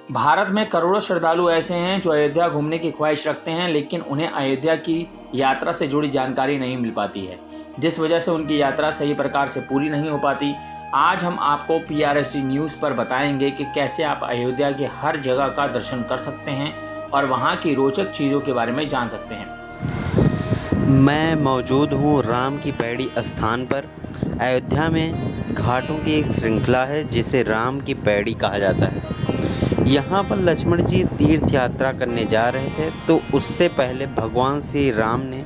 भारत में करोड़ों श्रद्धालु ऐसे हैं जो अयोध्या घूमने की ख्वाहिश रखते हैं, लेकिन उन्हें अयोध्या की यात्रा से जुड़ी जानकारी नहीं मिल पाती है, जिस वजह से उनकी यात्रा सही प्रकार से पूरी नहीं हो पाती। आज हम आपको PRSD न्यूज़ पर बताएंगे कि कैसे आप अयोध्या की हर जगह का दर्शन कर सकते हैं और वहाँ की रोचक चीज़ों के बारे में जान सकते हैं। मैं मौजूद हूँ राम की पैड़ी स्थान पर। अयोध्या में घाटों की एक श्रृंखला है जिसे राम की पैड़ी कहा जाता है। यहाँ पर लक्ष्मण जी तीर्थ यात्रा करने जा रहे थे, तो उससे पहले भगवान श्री राम ने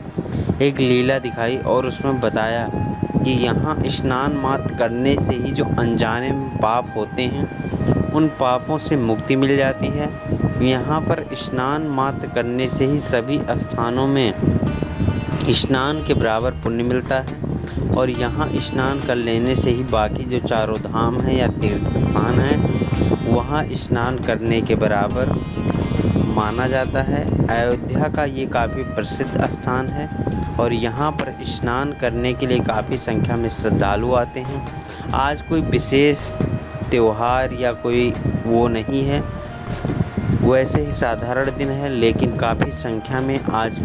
एक लीला दिखाई और उसमें बताया कि यहाँ स्नान मात्र करने से ही जो अनजाने में पाप होते हैं उन पापों से मुक्ति मिल जाती है। यहाँ पर स्नान मात्र करने से ही सभी स्थानों में स्नान के बराबर पुण्य मिलता है और यहाँ स्नान कर लेने से ही बाकी जो चारों धाम हैं या तीर्थ स्थान हैं वहाँ स्नान करने के बराबर माना जाता है। अयोध्या का ये काफ़ी प्रसिद्ध स्थान है और यहाँ पर स्नान करने के लिए काफ़ी संख्या में श्रद्धालु आते हैं। आज कोई विशेष त्यौहार या कोई वो नहीं है, वैसे ही साधारण दिन है, लेकिन काफ़ी संख्या में आज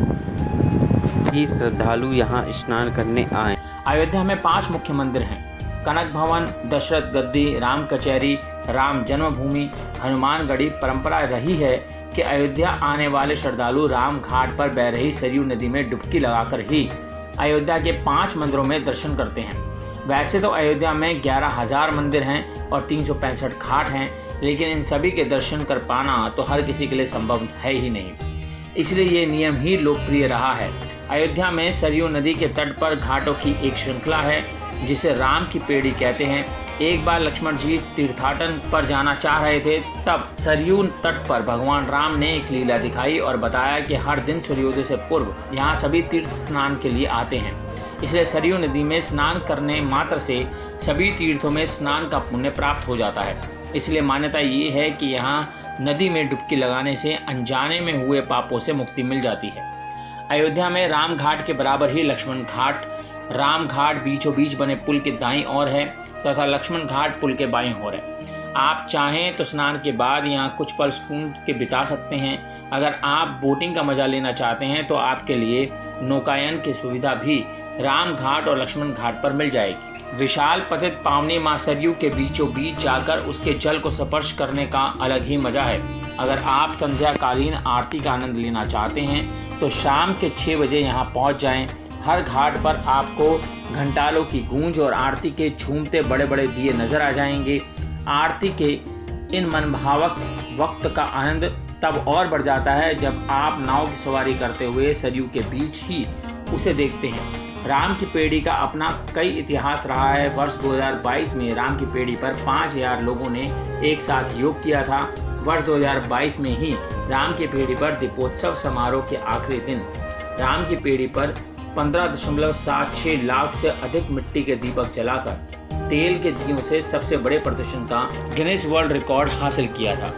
भी श्रद्धालु यहाँ स्नान करने आए। अयोध्या में 5 मुख्य मंदिर हैं: कनक भवन, दशरथ गद्दी, राम कचहरी, राम जन्मभूमि, हनुमानगढ़ी। परंपरा रही है कि अयोध्या आने वाले श्रद्धालु राम घाट पर बह रही सरयू नदी में डुबकी लगाकर ही अयोध्या के 5 मंदिरों में दर्शन करते हैं। वैसे तो अयोध्या में 11,000 मंदिर हैं और 365 घाट हैं, लेकिन इन सभी के दर्शन कर पाना तो हर किसी के लिए संभव है ही नहीं, इसलिए ये नियम ही लोकप्रिय रहा है। अयोध्या में सरयू नदी के तट पर घाटों की एक श्रृंखला है जिसे राम की पैड़ी कहते हैं। एक बार लक्ष्मण जी तीर्थाटन पर जाना चाह रहे थे, तब सरयू तट पर भगवान राम ने एक लीला दिखाई और बताया कि हर दिन सूर्योदय से पूर्व यहाँ सभी तीर्थ स्नान के लिए आते हैं। इसलिए सरयू नदी में स्नान करने मात्र से सभी तीर्थों में स्नान का पुण्य प्राप्त हो जाता है। इसलिए मान्यता ये है कि यहाँ नदी में डुबकी लगाने से अनजाने में हुए पापों से मुक्ति मिल जाती है। अयोध्या में राम घाट के बराबर ही लक्ष्मण घाट, राम घाट बीचों बीच बने पुल के दाईं ओर है तथा लक्ष्मण घाट पुल के बाईं ओर है। आप चाहें तो स्नान के बाद यहाँ कुछ पल सुकून के बिता सकते हैं। अगर आप बोटिंग का मजा लेना चाहते हैं तो आपके लिए नौकायन की सुविधा भी राम घाट और लक्ष्मण घाट पर मिल जाएगी। विशाल पतित पावनी मां सरयू के बीचों बीच जाकर उसके जल को स्पर्श करने का अलग ही मजा है। अगर आप संध्याकालीन आरती का आनंद लेना चाहते हैं तो शाम के 6 बजे यहाँ पहुँच जाएं। हर घाट पर आपको घंटालों की गूंज और आरती के झूमते बड़े बड़े दिए नजर आ जाएंगे। आरती के इन मनभावक वक्त का आनंद तब और बढ़ जाता है जब आप नाव की सवारी करते हुए सरयू के बीच ही उसे देखते हैं। राम की पैड़ी का अपना कई इतिहास रहा है। वर्ष 2022 में राम की पैड़ी पर 5,000 लोगों ने एक साथ योग किया था। वर्ष 2022 में ही राम की पैड़ी पर दीपोत्सव समारोह के आखिरी दिन राम की पैड़ी पर 15.76 लाख से अधिक मिट्टी के दीपक जलाकर तेल के दियों से सबसे बड़े प्रदर्शन का गिनीज वर्ल्ड रिकॉर्ड हासिल किया था।